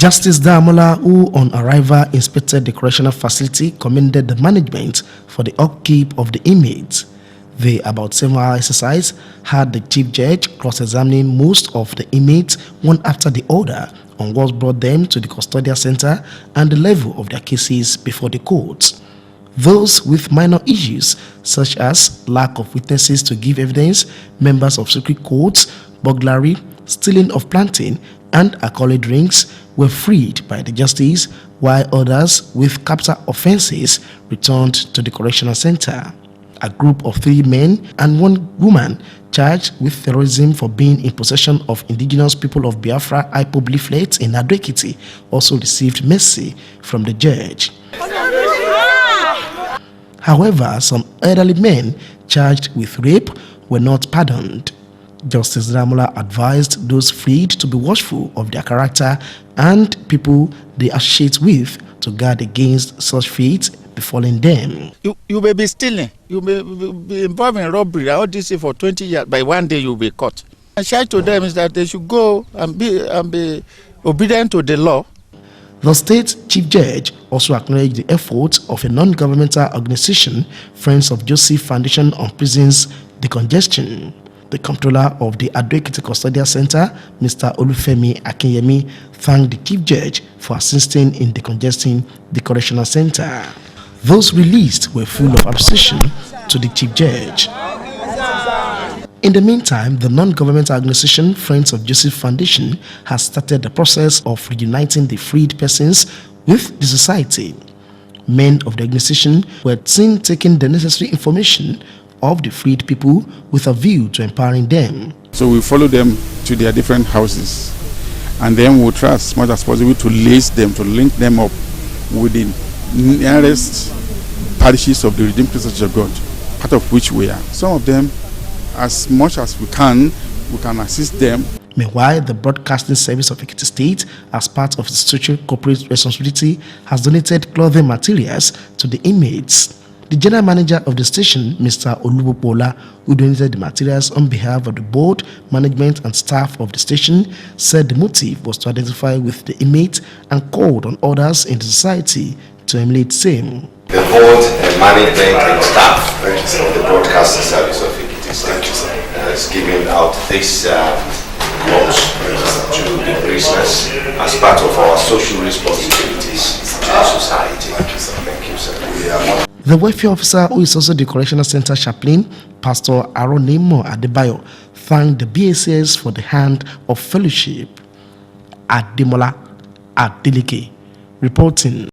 Justice Damola, who on arrival inspected the correctional facility, commended the management for the upkeep of the inmates. The about 7-hour exercise had the chief judge cross-examining most of the inmates one after the other on what brought them to the custodial center and the level of their cases before the courts. Those with minor issues such as lack of witnesses to give evidence, members of secret courts, burglary, stealing of plantain, and alcoholic drinks were freed by the justice, while others with capital offenses returned to the correctional center. A group of 3 men and 1 woman charged with terrorism for being in possession of indigenous people of Biafra IPOB leaflets in Ado-Ekiti also received mercy from the judge. However, some elderly men charged with rape were not pardoned. Justice Damola advised those freed to be watchful of their character and people they associate with to guard against such fates befalling them. You may be stealing, you may be involved in robbery, all this for 20 years, by one day you'll be caught. I say to them is that they should go and be obedient to the law. The state chief judge also acknowledged the efforts of a non-governmental organization, Friends of Joseph Foundation on Prisons Decongestion. The comptroller of the Ado-Ekiti Custodial Center, Mr. Olufemi Akinyemi, thanked the chief judge for assisting in decongesting the correctional center. Those released were full of appreciation to the chief judge. In the meantime, the non-governmental organization Friends of Joseph Foundation has started the process of reuniting the freed persons with the society. Men of the organization were seen taking the necessary information of the freed people with a view to empowering them. So we follow them to their different houses, and then we'll try as much as possible to lace them, to link them up with the nearest parishes of the Redeemed Christian Church of God, part of which we are. Some of them, as much as we can assist them. Meanwhile, the Broadcasting Service of Ekiti State, as part of its social corporate responsibility, has donated clothing materials to the inmates. The general manager of the station, Mr. Olubopola, who donated the materials on behalf of the board, management and staff of the station, said the motive was to identify with the inmates and called on others in the society to emulate same. The board and management and staff of the Broadcasting Service of Ekiti State is giving out this clothes to the prisoners as part of our social responsibilities to the society. Thank you, sir. The welfare officer, who is also the Correctional Center chaplain, Pastor Aronimo Adebayo, thanked the BSS for the hand of fellowship. Ademola Adeleke reporting.